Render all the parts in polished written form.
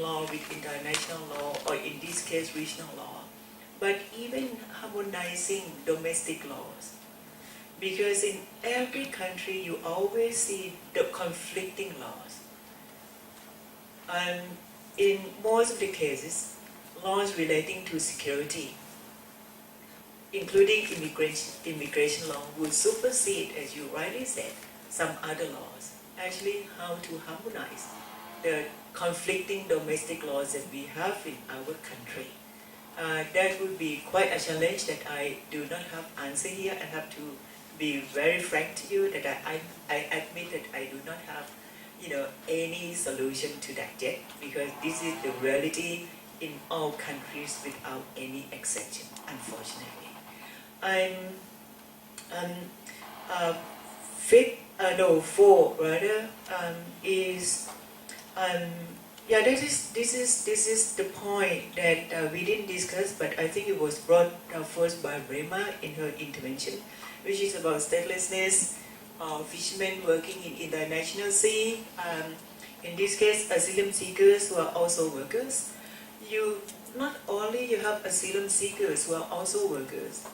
law with international law, or in this case regional law, but even harmonizing domestic laws. Because in every country you always see the conflicting laws. And in most of the cases, laws relating to security, including immigration law, would supersede, as you rightly said, some other laws. Actually, how to harmonize the conflicting domestic laws that we have in our country. That would be quite a challenge that I do not have answer here. I have to be very frank to you that I admit that I do not have, any solution to that yet, because this is the reality in all countries without any exception, unfortunately. Four rather is. This is the point that we didn't discuss, but I think it was brought first by Rema in her intervention, which is about statelessness, fishermen working in international sea. In this case, asylum seekers who are also workers. Not only you have asylum seekers who are also workers.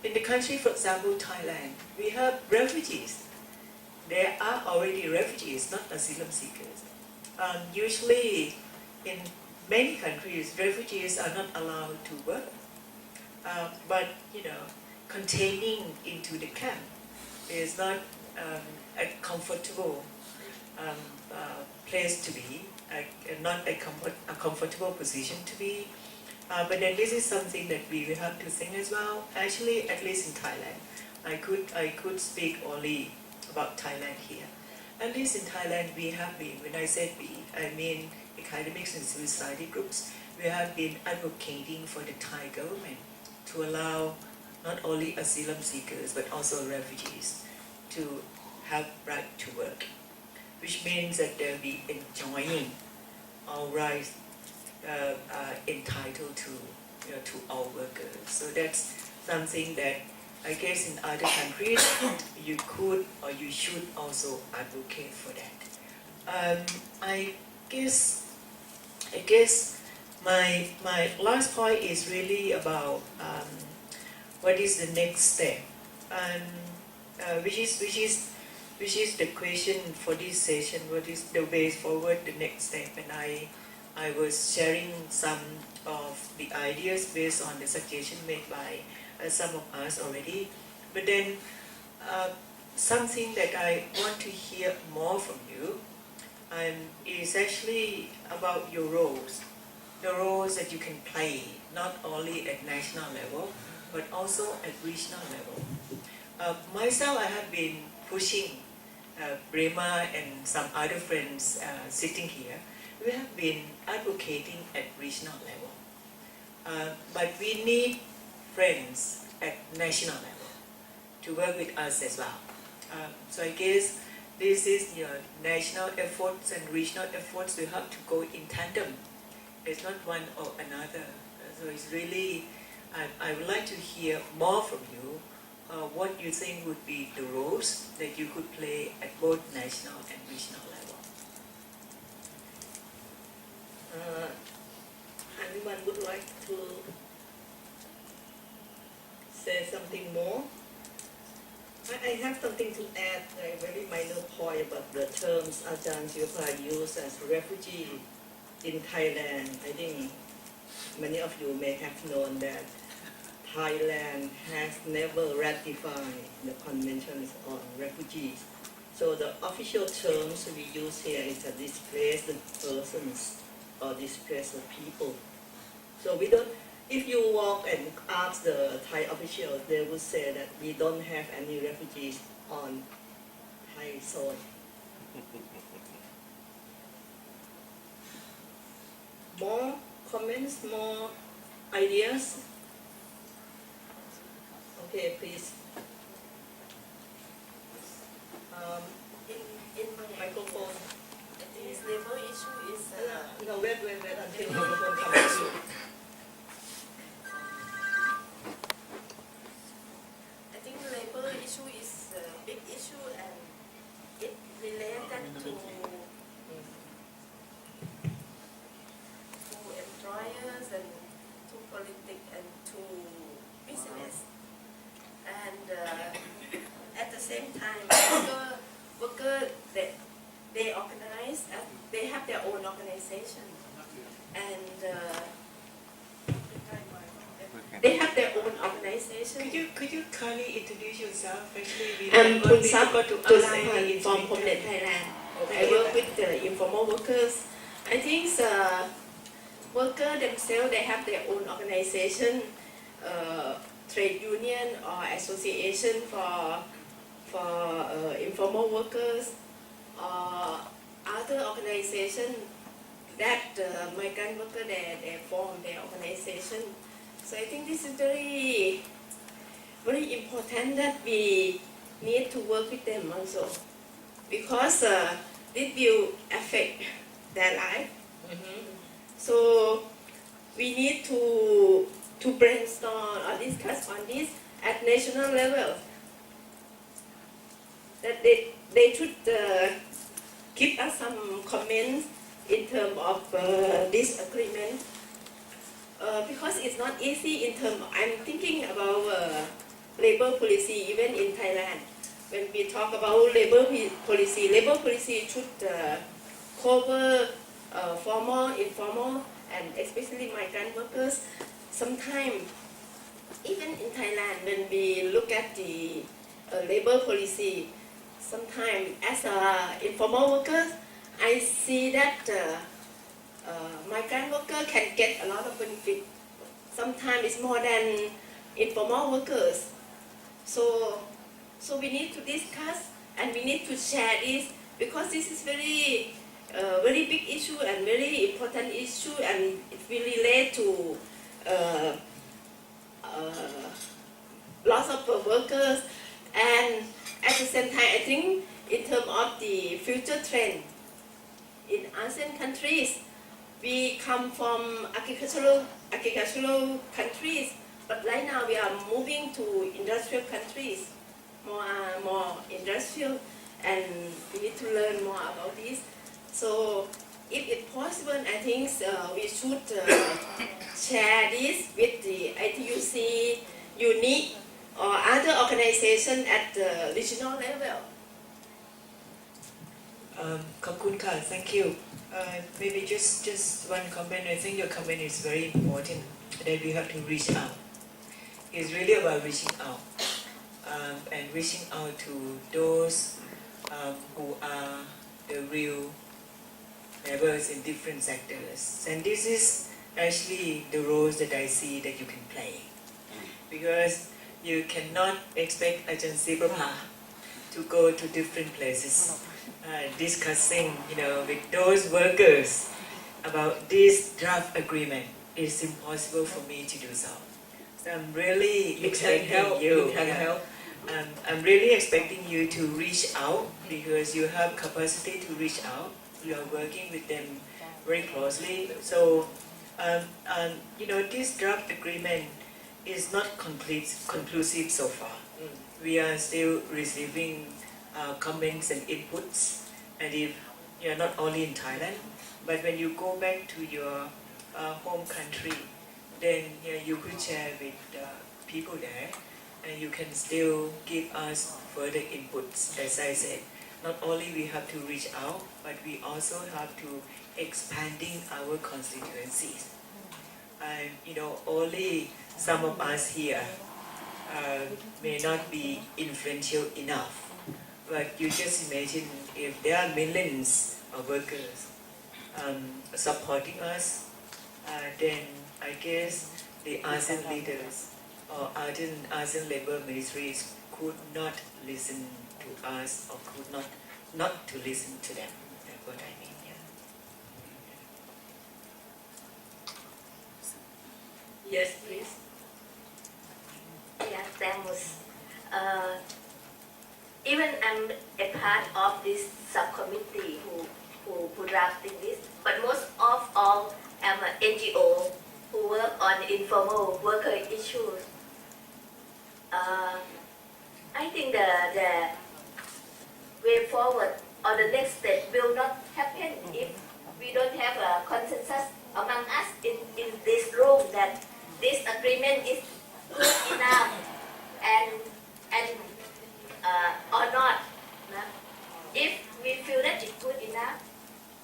In the country, for example, Thailand, we have refugees. There are already refugees, not asylum seekers. Usually, in many countries, refugees are not allowed to work. But containing into the camp is not a comfortable place to be, not a comfortable position to be. But then this is something that we will have to think as well. Actually, at least in Thailand, I could speak only about Thailand here. At least in Thailand, we have been, when I said we, I mean academics and civil society groups, we have been advocating for the Thai government to allow not only asylum seekers but also refugees to have right to work, which means that they'll be enjoying all rights entitled to all workers. So that's something that I guess in other countries you could or you should also advocate for that. I guess my last point is really about what is the next step, which is the question for this session. What is the way forward, the next step? And I was sharing some of the ideas based on the suggestion made by some of us already, but then something that I want to hear more from you is actually about your roles, the roles that you can play, not only at national level, but also at regional level. Myself, I have been pushing Brema and some other friends sitting here. We have been advocating at regional level, but we need friends at national level to work with us as well. So I guess this is national efforts and regional efforts. We have to go in tandem. It's not one or another. So it's really, I would like to hear more from you. What you think would be the roles that you could play at both national and regional level. Anyone would like to say something more? I have something to add, a very minor point about the terms Ajahn Sivappa used as refugee in Thailand. I think many of you may have known that Thailand has never ratified the conventions on refugees. So the official terms we use here is a displaced persons or displaced people. So we don't. If you walk and ask the Thai officials, they would say that we don't have any refugees on Thai soil. More comments, more ideas? Okay, please. In my Microphone. I think this labor issue is No, wait until the microphone comes to you. I think labor issue is a big issue and it related to politics and to business. And at the same time, worker they organize, they have their own organization, and they have their own organization. Could you kindly introduce yourself? Actually, we Pun Sap forgot to to ask any from information. Pomnet Thailand. Okay. I work with the informal workers. I think the workers themselves, they have their own organization, trade union or association for informal workers, or other organization that migrant workers they form their organization. So I think this is very very important that we need to work with them also, because this will affect their life. So we need to brainstorm or discuss on this at national level. That they should give us some comments in terms of this agreement. Because it's not easy in terms, I'm thinking about labor policy even in Thailand. When we talk about labor policy should cover formal, informal, and especially migrant workers. Sometimes, even in Thailand, when we look at the labor policy, sometimes as informal workers, I see that migrant worker can get a lot of benefit. Sometimes it's more than informal workers. So we need to discuss and we need to share this, because this is very very big issue and very important issue, and it will relate to lots of workers. And at the same time, I think in terms of the future trend in ASEAN countries, we come from agricultural countries, but right now we are moving to industrial countries, more industrial, and we need to learn more about this. So if it's possible, I think we should share this with the ITUC, UNIC, or other organization at the regional level. ขอบคุณค่ะ thank you. Maybe just one comment. I think your comment is very important, that we have to reach out. It's really about reaching out, and reaching out to those who are the real laborers in different sectors. And this is actually the roles that I see that you can play, because you cannot expect Agency Papa to go to different places discussing, with those workers about this draft agreement. It's impossible for me to do so. So I'm really expecting you. I'm really expecting you to reach out, because you have capacity to reach out. You are working with them very closely. So, this draft agreement is not conclusive so far. We are still receiving comments and inputs, and if you're not only in Thailand, but when you go back to your home country, then you could share with people there, and you can still give us further inputs. As I said, not only we have to reach out, but we also have to expanding our constituencies. Only some of us here may not be influential enough, but you just imagine if there are millions of workers supporting us, then I guess the ASEAN leaders or ASEAN labor ministries could not listen to us, or could not to listen to them. That's what I mean. Yes, please. Yeah, thanks. Even I'm a part of this subcommittee who drafting this, but most of all, I'm an NGO who work on informal worker issues. I think the way forward or the next step will not happen if we don't have a consensus among us in this room that this agreement is good enough and or not. If we feel that it's good enough,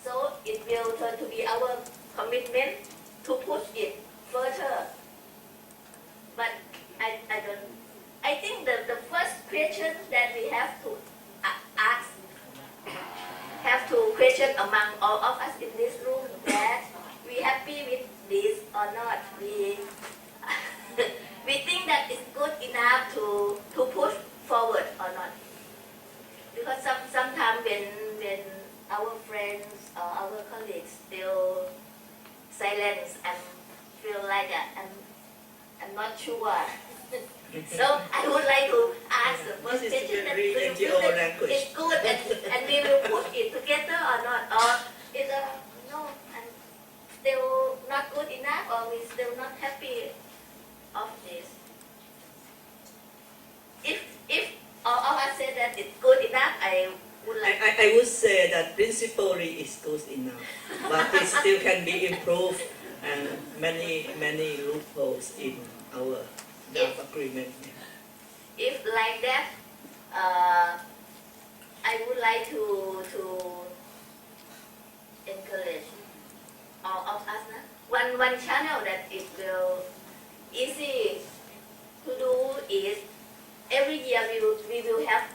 so it will turn to be our commitment to push it further. But I don't. I think the first question that we have to ask, have to question among all of us in this room that we happy with this or not. We think that it's good enough to push forward or not. Because sometimes when our friends or our colleagues still silence and feel like I'm not sure. So I would like to ask the first This is question that very we NGO feel that language. it's good and we will push it together or not, or is no, I'm still not good enough, or we still not happy of this. If all of us say that it's good enough, I would like. I would say that principally is good enough, but it still can be improved and many loopholes in our draft agreement. If like that, I would like to encourage all of us. One channel that it will easy to do is every year we will have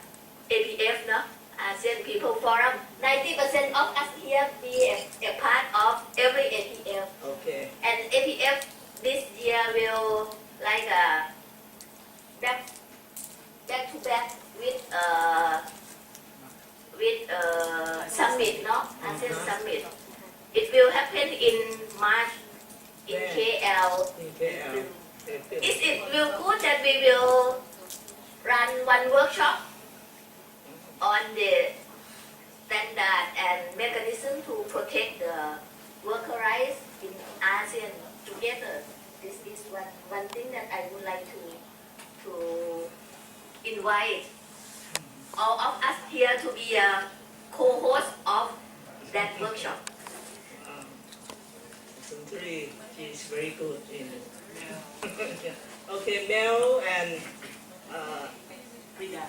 APF, no? ASEAN People Forum. 90% of us here be a part of every APF. Okay. And APF this year will like back to back with summit, no? ASEAN Summit. It will happen in March in KL. In KL. Is it will good that we will run one workshop on the standard and mechanism to protect the worker rights in ASEAN together? This is one thing that I would like to invite all of us here to be a co-host of that workshop. Suntari is very good in it. Yeah. Okay, Mel and Prida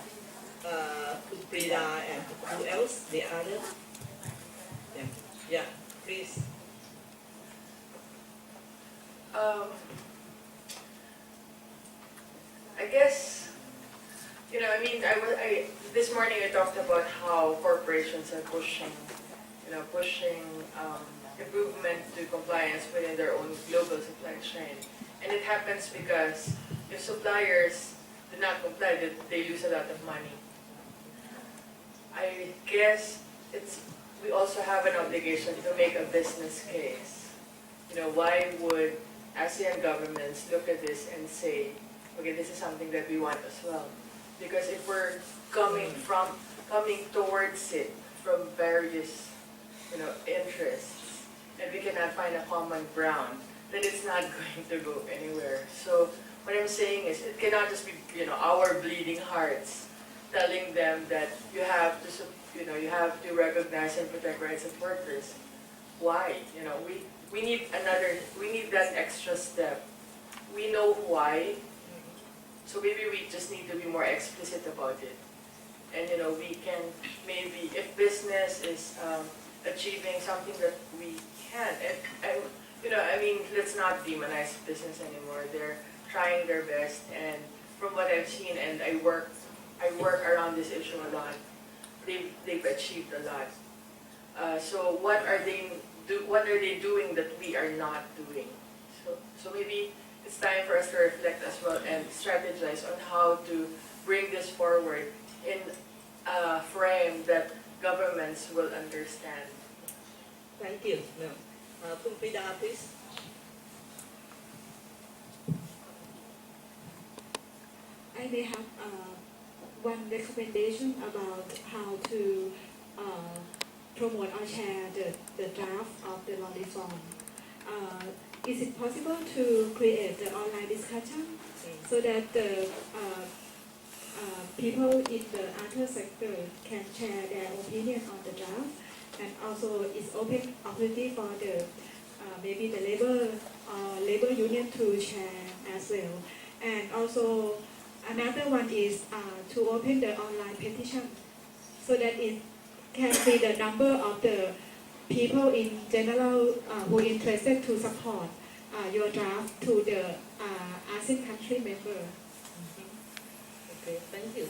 and who else? The other? Yeah, please. I guess, this morning I talked about how corporations are pushing improvement to compliance within their own global supply chain. And it happens because if suppliers do not comply, they lose a lot of money. I guess we also have an obligation to make a business case. Why would ASEAN governments look at this and say, okay, this is something that we want as well? Because if we're coming towards it from various, interests, and we cannot find a common ground, then it's not going to go anywhere. So what I'm saying is, it cannot just be, our bleeding hearts telling them that you have to recognize and protect rights of workers. Why? We need that extra step. We know why, so maybe we just need to be more explicit about it. And we can maybe, if business is achieving something that we can, and let's not demonize business anymore. They're trying their best, and from what I've seen, and I work around this issue a lot, they've achieved a lot. So what are they doing that we are not doing? So maybe it's time for us to reflect as well and strategize on how to bring this forward in a frame that governments will understand. Thank you. No. Prida, please. I may have one recommendation about how to promote or share the draft of the law reform. Is it possible to create the online discussion so that the people in the other sector can share their opinion on the draft, and also it's open opportunity for the maybe the labor union to share as well. And also another one is to open the online petition so that it can be the number of the people in general who are interested to support your draft to the ASEAN country member. Okay, thank you.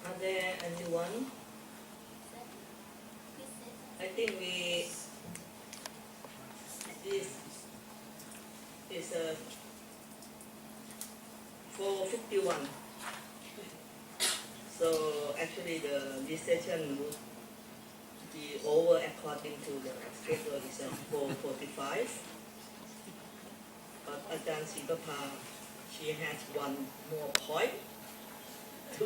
Are there anyone? I think this is a 4:51. So actually this session would be over according to the schedule is 4:45. But Ajahn Sivapha, she has one more point to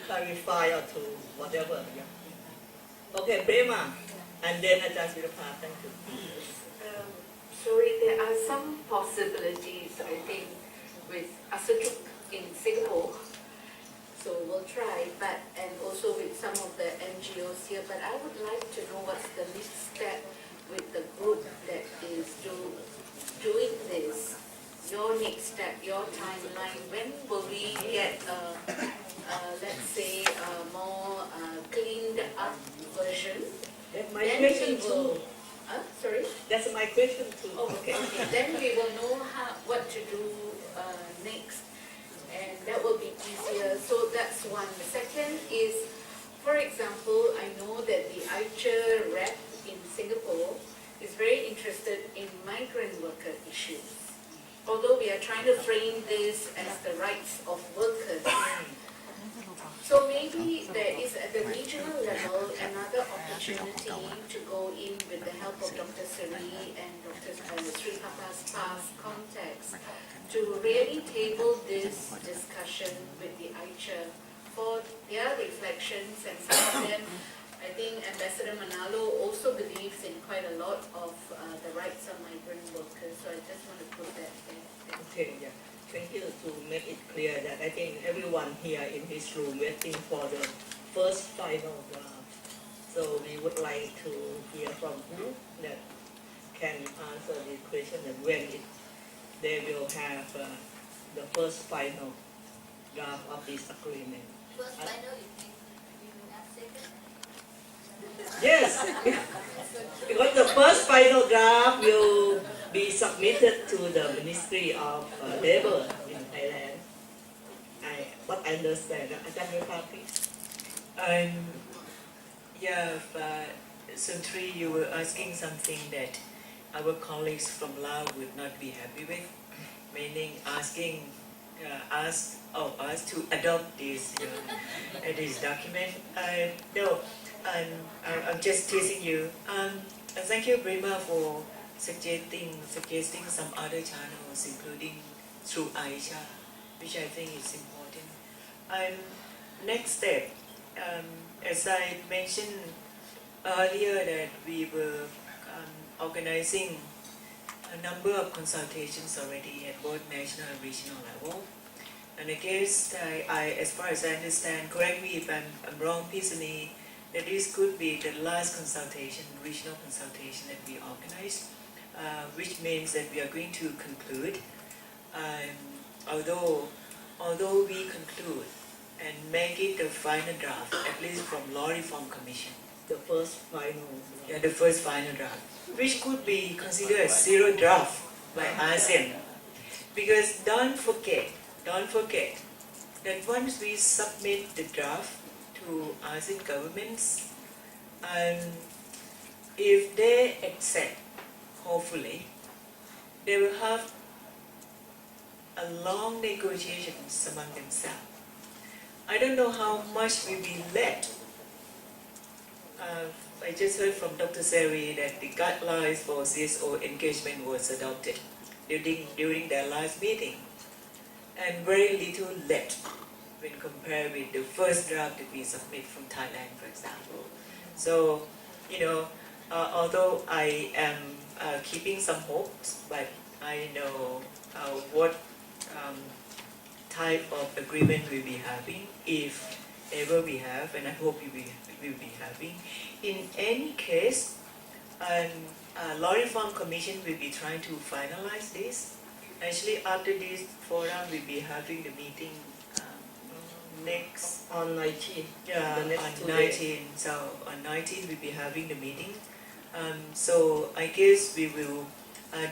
clarify or to whatever. Yeah. Okay, Prema, and then Ajahn Sivapha, thank you. Sorry, there are some possibilities, I think, with Asatuk in Singapore. So we'll try, and also with some of the NGOs here. But I would like to know what's the next step with the group that is doing this. Your next step, your timeline. When will we get, let's say, a more cleaned up version? That's my Then question we will- too. Sorry? That's my question too. Oh, okay. Then we will know what to do next, and that will be easier. So that's one. The second is, for example, I know that the ICHA rep in Singapore is very interested in migrant worker issues. Although we are trying to frame this as the rights of workers. So maybe there is at the regional level another opportunity to go in with the help of Dr. Sri and Dr. Sri Papa's past contacts to really table this discussion with the ICHA for their reflections, and some of them, I think Ambassador Manalo also believes in quite a lot of the rights of migrant workers. So I just want to put that there. Okay, yeah. Thank you to make it clear that I think everyone here in this room waiting for the first final draft. So we would like to hear from who that can answer the question and when they will have the first final draft of this agreement. First final, you have second. Yes, because the first final draft will be submitted to the Ministry of Labour in Thailand. What I understand, Ajahn Yupa, please. Yeah, Suntri, you were asking something that our colleagues from Laos would not be happy with, meaning asking us to adopt this document. No, I'm just teasing you. Thank you, Brima, for suggesting some other channels, including through Aisha, which I think is important. Next step, as I mentioned earlier, that we were organizing a number of consultations already at both national and regional level. And I guess, as far as I understand, correct me if I'm wrong, Pisani, that this could be the last consultation, regional consultation that we organized, which means that we are going to conclude. Although we conclude and make it the final draft, at least from Law Reform Commission. The first final. Yeah, the first final draft, which could be considered a zero draft by ASEAN. Because don't forget that once we submit the draft to ASEAN governments, if they accept, hopefully, they will have a long negotiations among themselves. I don't know how much will be left. I just heard from Dr. Seri that the guidelines for CSO engagement was adopted during their last meeting, and very little left when compared with the first draft that we submit from Thailand, for example. So, although I am keeping some hopes, but I know what type of agreement we'll be having, if ever we have, and I hope we will be having. In any case, And Law Reform Commission will be trying to finalize this. Actually, after this forum, we'll be having the meeting next On 19, yeah, the next on 2 19. days. So on 19, we'll be having the meeting. So I guess we will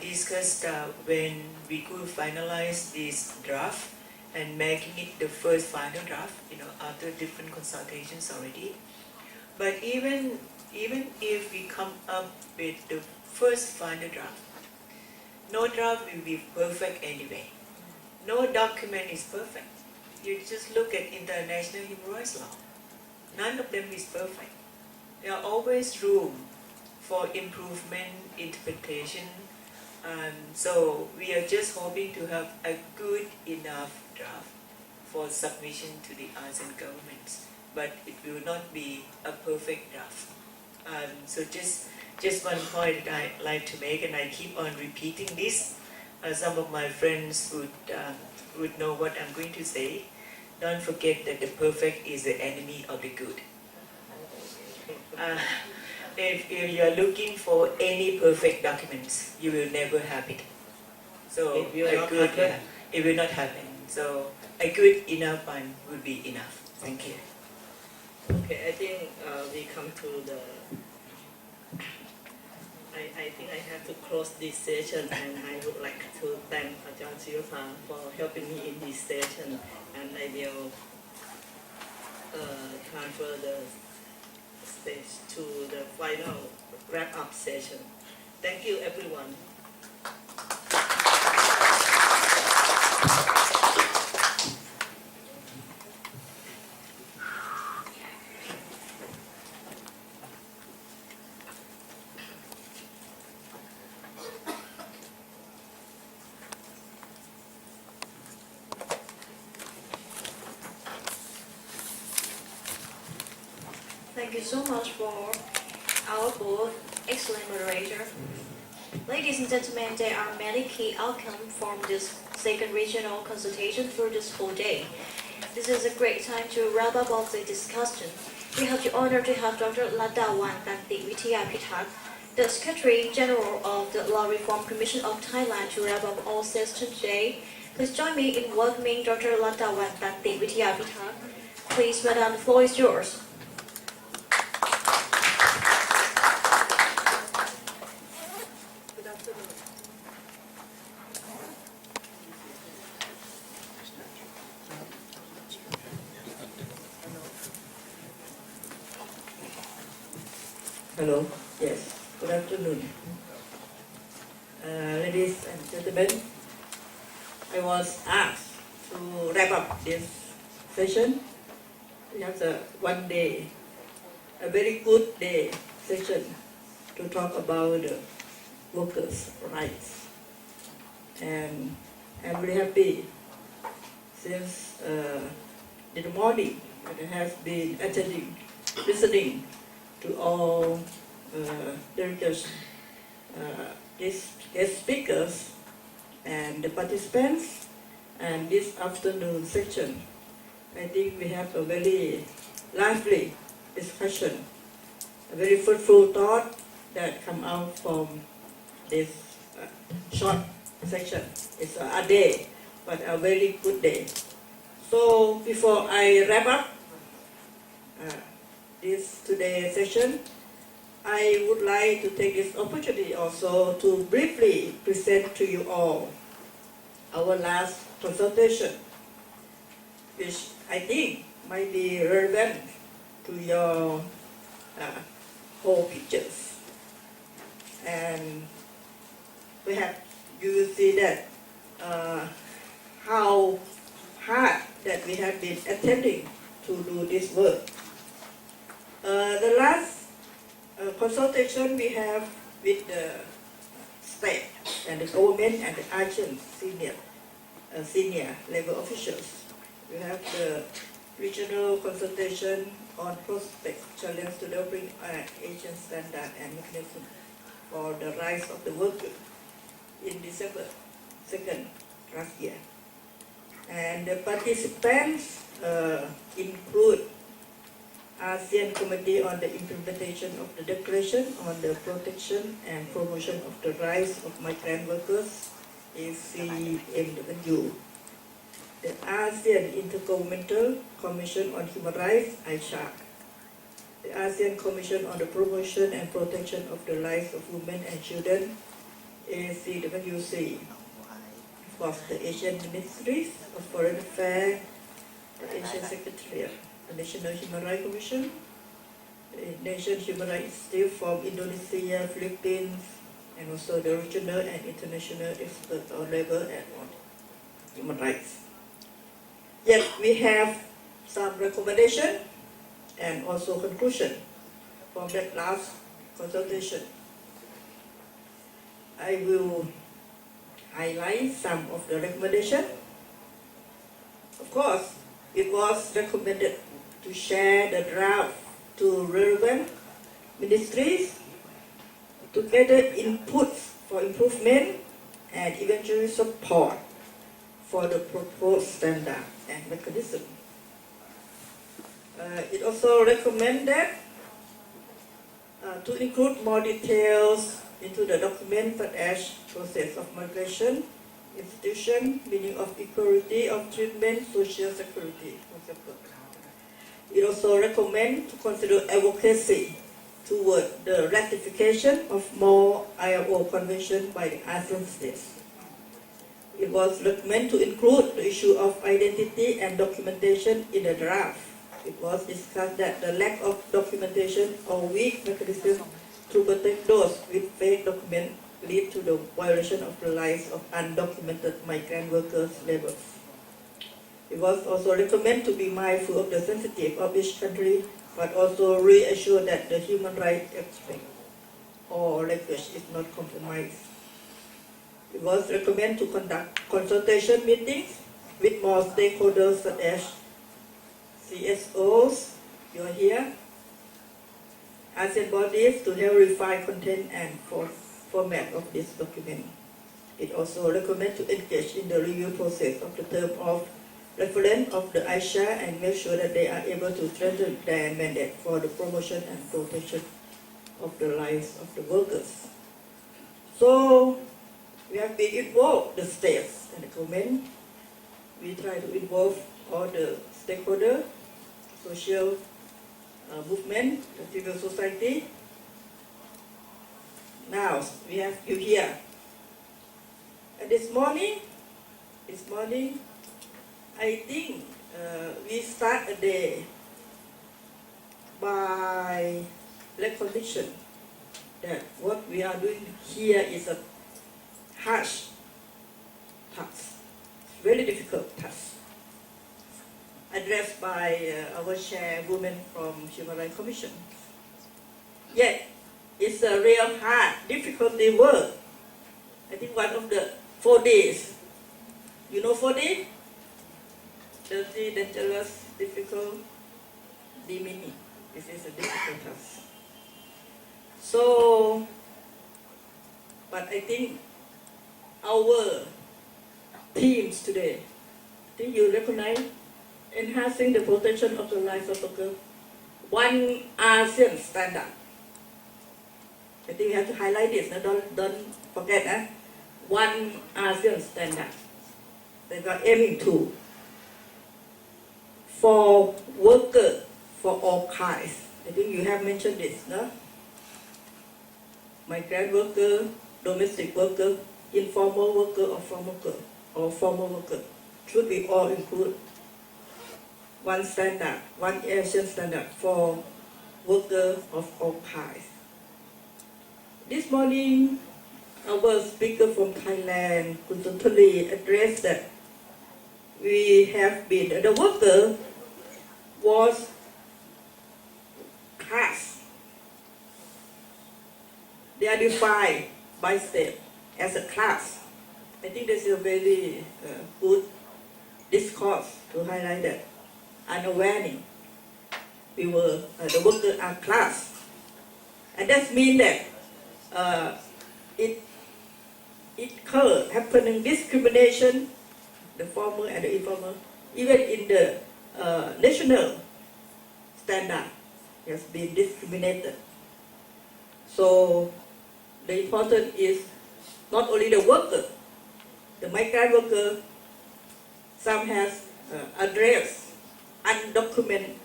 discuss when we could finalize this draft and making it the first final draft, after different consultations already. But even if we come up with the first final draft, no draft will be perfect anyway. No document is perfect. You just look at international human rights law. None of them is perfect. There are always room for improvement, interpretation. So we are just hoping to have a good enough draft for submission to the ASEAN governments. But it will not be a perfect draft. So just one point that I'd like to make, and I keep on repeating this. Some of my friends would know what I'm going to say. Don't forget that the perfect is the enemy of the good. If you're looking for any perfect documents, you will never have it. So It will not happen. It will not happen. So a good enough one will be enough. Thank you. Okay, I think we come to the. I think I have to close this session, and I would like to thank Ajahn Silpa for helping me in this session, and I will transfer the stage to the final wrap-up session. Thank you, everyone. Thank you so much for our board, excellent moderator. Ladies and gentlemen, there are many key outcomes from this second regional consultation through this whole day. This is a great time to wrap up of the discussion. We have the honor to have Dr. Ladawan Tanti Wityapitak, the Secretary General of the Law Reform Commission of Thailand, to wrap up all sessions today. Please join me in welcoming Dr. Ladawan Tanti Wityapitak. Please, Madam, the floor is yours. Hello, yes, good afternoon. Ladies and gentlemen, I was asked to wrap up this session. We have a one day, a very good day session to talk about the workers' rights. And I'm very happy since in the morning I have been listening to all directors, these guest speakers, and the participants, and this afternoon section. I think we have a very lively discussion, a very fruitful thought that come out from this short section. It's a day, but a very good day. So before I wrap up this today's session, I would like to take this opportunity also to briefly present to you all our last consultation, which I think might be relevant to your whole pictures. And perhaps you will see that how hard that we have been attempting to do this work. The last consultation we have with the state and the government and the ASEAN senior level officials. We have the regional consultation on prospect challenge to developing Asian standard and mechanism for the rights of the worker in December 2nd last year. And the participants include ASEAN Committee on the Implementation of the Declaration on the Protection and Promotion of the Rights of Migrant Workers, ACMW. The ASEAN Intergovernmental Commission on Human Rights, ICHAC. The ASEAN Commission on the Promotion and Protection of the Rights of Women and Children, ACWC. Of course, the Asian Ministries of Foreign Affairs, the Asian Secretariat, the National Human Rights Commission, the Nation Human Rights Institute from Indonesia, Philippines, and also the regional and international experts on labor and on human rights. Yet we have some recommendation and also conclusion from that last consultation. I will highlight some of the recommendation. Of course, it was recommended to share the draft to relevant ministries to gather inputs for improvement and eventually support for the proposed standard and mechanism. It also recommended to include more details into the document such as process of migration, institution, meaning of equality of treatment, social security, for example. It also recommends to consider advocacy toward the ratification of more ILO conventions by the ASEAN states. It was recommended to include the issue of identity and documentation in the draft. It was discussed that the lack of documentation or weak mechanism to protect those with fake documents lead to the violation of the rights of undocumented migrant workers labors. It was also recommended to be mindful of the sensitivity of each country, but also reassure that the human rights aspect or language is not compromised. It was recommended to conduct consultation meetings with more stakeholders such as CSOs, you are here, ASEAN bodies to help refine content and format of this document. It also recommends to engage in the review process of the term of reference of the AISHA and make sure that they are able to strengthen their mandate for the promotion and protection of the rights of the workers. So we have been involved, the states and the government. We try to involve all the stakeholders, social movement, the civil society. Now we have you here. And this morning, I think we start a day by recognition that what we are doing here is a harsh task, very difficult task, addressed by our chairwoman from Human Rights Commission. Yet, it's a real hard, difficulty work. I think one of the 4 days, you know 4 days? Dirty, dangerous, difficult, demeaning. This is a difficult task. So, but I think our themes today, I think you recognize enhancing the protection of the rights of workers, one ASEAN standard. I think we have to highlight this, don't forget, one ASEAN standard that we are aiming to for workers, for all kinds. I think you have mentioned this, no? Migrant worker, domestic worker, informal worker or formal worker should be all included. One standard, one Asian standard for workers of all kinds. This morning, our speaker from Thailand, Kun Suntari, addressed that we have been, the worker was class. They are defined by state as a class. I think this is a very good discourse to highlight that. Unawareness, the workers are class. And that means that it happening discrimination, the formal and the informal, even in the national standard has been discriminated. So the important is not only the worker, the migrant worker, some has addressed undocumented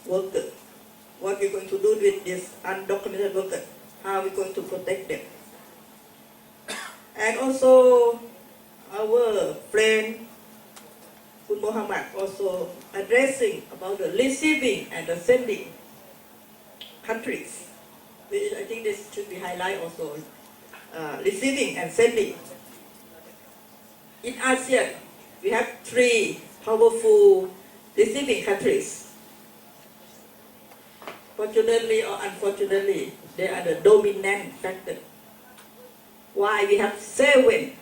worker. What we're going to do with this undocumented worker? How we're going to protect them? And also our friend Kun Muhammad also addressing about the receiving and the sending countries, which I think this should be highlighted also. Receiving and sending. In ASEAN, we have 3 powerful receiving countries. Fortunately or unfortunately, they are the dominant factor. Why we have 7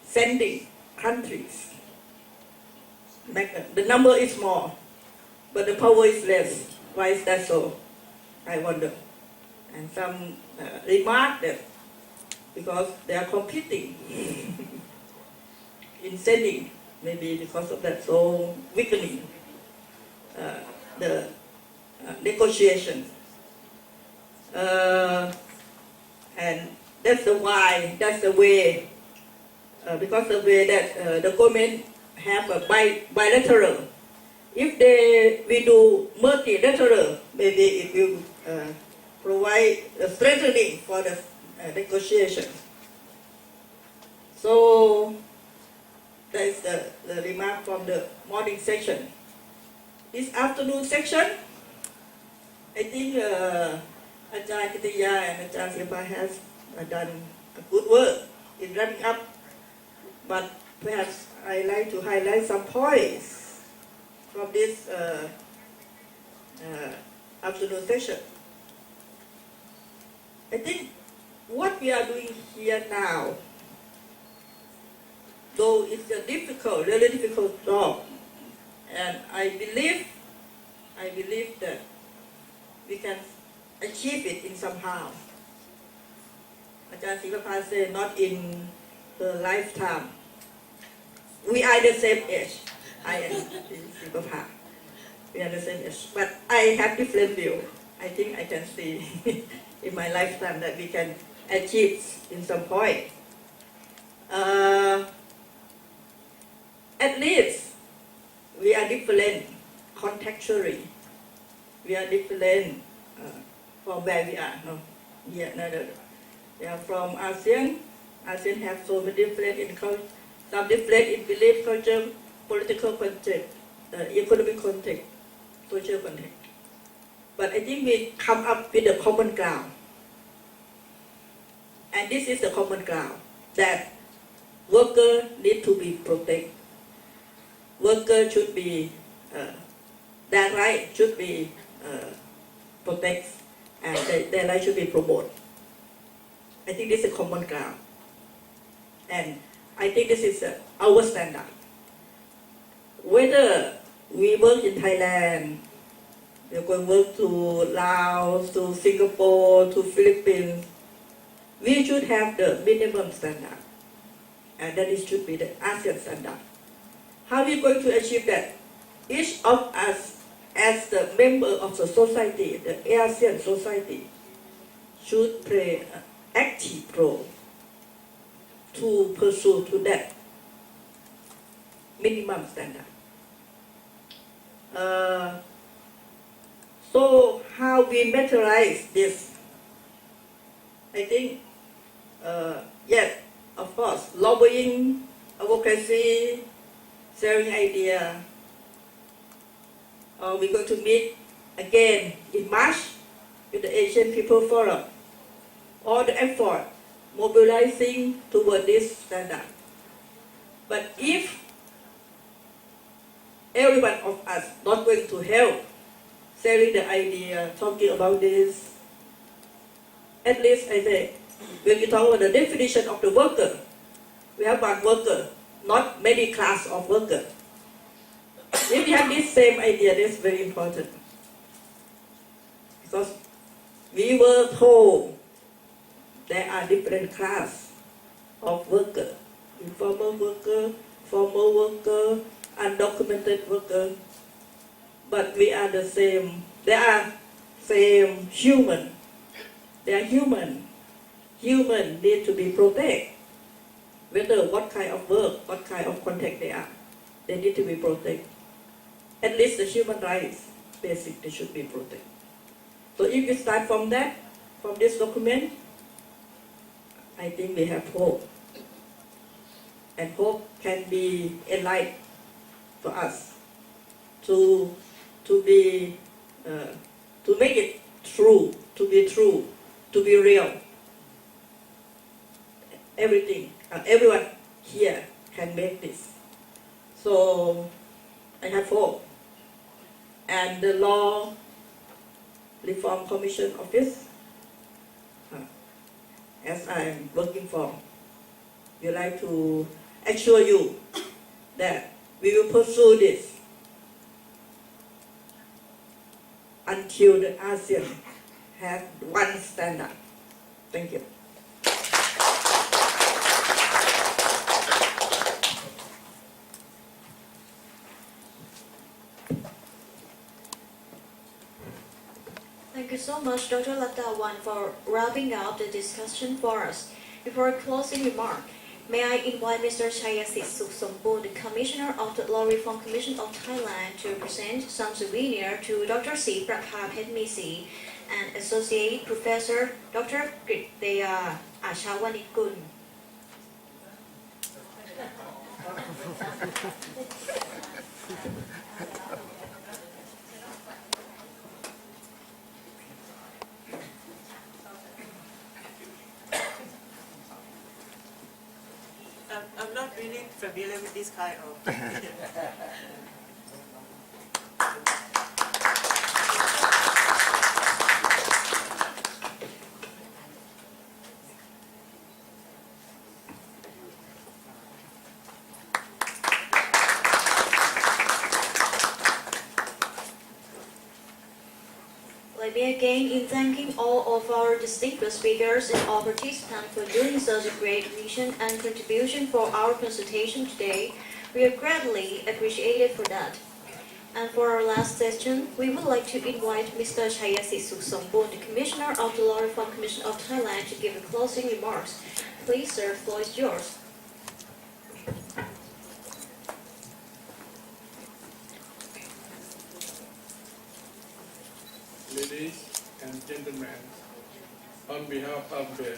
sending countries? The number is more, but the power is less. Why is that so? I wonder. And some remark that because they are competing in sending, maybe because of that, so weakening the negotiation. And that's the why, that's the way, because the way that the government have a bilateral. If we do multilateral, maybe it will provide a strengthening for the negotiation. So that is the remark from the morning section. This afternoon section, I think Ajahn Kittiya and Ajahn Siva has done a good work in wrapping up, but perhaps I like to highlight some points from this afternoon session. I think what we are doing here now, though it's a difficult, really difficult job, and I believe that we can achieve it in somehow. Ajahn Siva said, not in her lifetime. We are the same age. I and Siva. We are the same age. But I have different view. I think I can see in my lifetime that we can achieve in some point. At least we are different contextually. We are different from where we are. No, yeah, no. We are from ASEAN. ASEAN have so many different in culture, some different in belief, culture, political context, economic context, social context. But I think we come up with a common ground. And this is the common ground that workers need to be protected. Workers should be, their right should be protected, and their right should be promoted. I think this is a common ground. And I think this is our standard. Whether we work in Thailand, we're going to work to Laos, to Singapore, to Philippines, we should have the minimum standard. And that it should be the ASEAN standard. How are we going to achieve that? Each of us, as the member of the society, the ASEAN society, should play an active role to pursue to that minimum standard. So how we materialize this? I think, yes, of course, lobbying, advocacy, sharing idea. We're going to meet again in March with the Asian People Forum. All the effort mobilizing toward this standard. But if every one of us not going to help sharing the idea, talking about this, at least I say, when we talk about the definition of the worker, we have one worker, not many class of worker. If we have this same idea, that's very important. Because we were told there are different class of worker, informal worker, formal worker, undocumented worker, but we are the same. There are same human. They are human. Human need to be protected. Whether what kind of work, what kind of contact they are, they need to be protected. At least the human rights, basic, they should be protected. So if we start from that, from this document, I think we have hope. And hope can be a light for us to be to make it true, to be real. Everything, everyone here can make this. So I have hope. And the Law Reform Commission Office, as I am working for, we would like to assure you that we will pursue this until the ASEAN has one standard. Thank you. Thank you so much, Dr. Latawan, for wrapping up the discussion for us. Before a closing remark, may I invite Mr. Chayasit Suksompo, the Commissioner of the Law Reform Commission of Thailand, to present some souvenir to Dr. C. Prapha-Petmisi and Associate Professor Dr. Kritteya Ashawanikun. I'm not really familiar with this kind of. Let me again in thanking all of our distinguished speakers and all participants for doing such a great mission and contribution for our consultation today. We are greatly appreciated for that. And for our last session, we would like to invite Mr. Chayasit Suksompo, the Commissioner of the Law Reform Commission of Thailand, to give a closing remarks. Please, sir, the floor is yours. Ladies and gentlemen, on behalf of the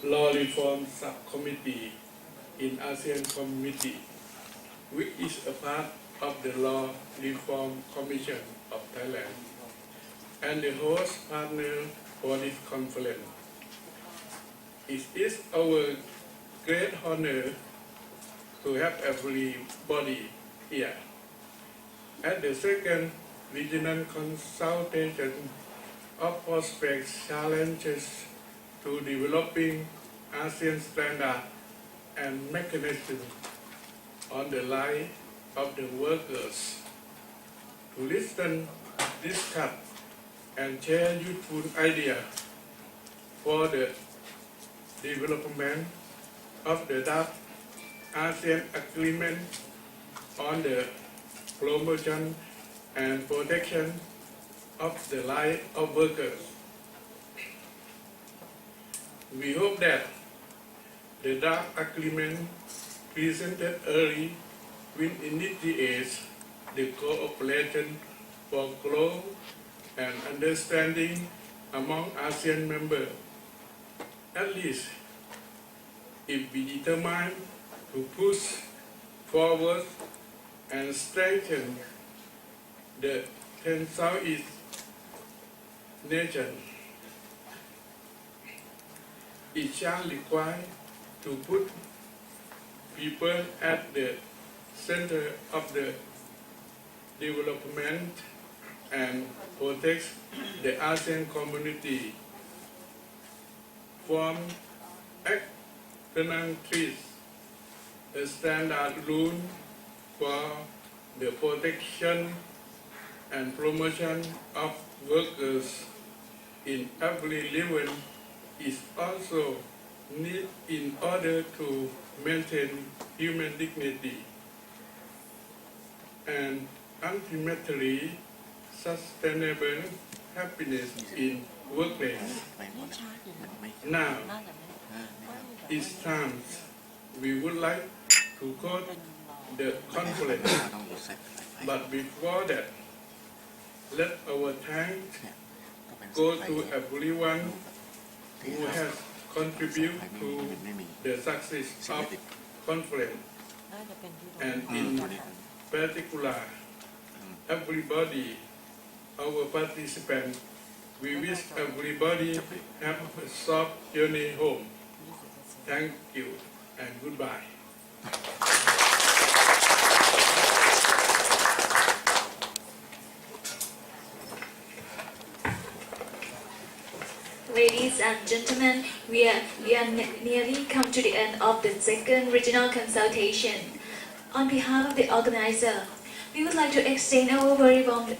Law Reform Subcommittee in ASEAN Committee, which is a part of the Law Reform Commission of Thailand, and the host partner for this conference, it is our great honor to have everybody here. At the second regional consultation of prospects challenges to developing ASEAN standard and mechanism on the life of the workers, to listen, discuss, and share useful ideas for the development of the draft ASEAN Agreement on the promotion and protection of the life of workers. We hope that the draft agreement presented early will initiate the cooperation for growth and understanding among ASEAN members. At least, if we determine to push forward and strengthen the 10 Southeast nations, it shall require to put people at the center of the development and protect the ASEAN community from external threats, a standard rule for the protection and promotion of workers in every level is also needed in order to maintain human dignity and ultimately sustainable happiness in workplace. Now, it's time we would like to quote the conference. But before that, let our thanks go to everyone who has contributed to the success of conference, and in particular, everybody, our participants. We wish everybody have a soft journey home. Thank you and goodbye. Ladies and gentlemen, we are nearly come to the end of the second regional consultation. On behalf of the organizer, we would like to extend our very warm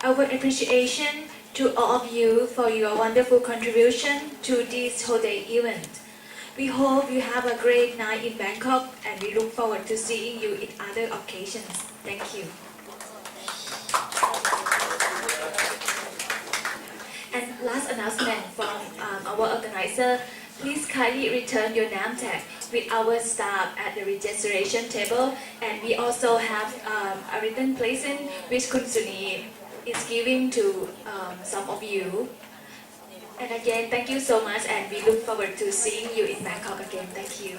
our appreciation to all of you for your wonderful contribution to this holiday event. We hope you have a great night in Bangkok, and we look forward to seeing you in other occasions. Thank you. And last announcement from our organizer, please kindly return your name tag with our staff at the registration table. And we also have a written present which Kun Suni is giving to some of you. And again, thank you so much, and we look forward to seeing you in Bangkok again. Thank you.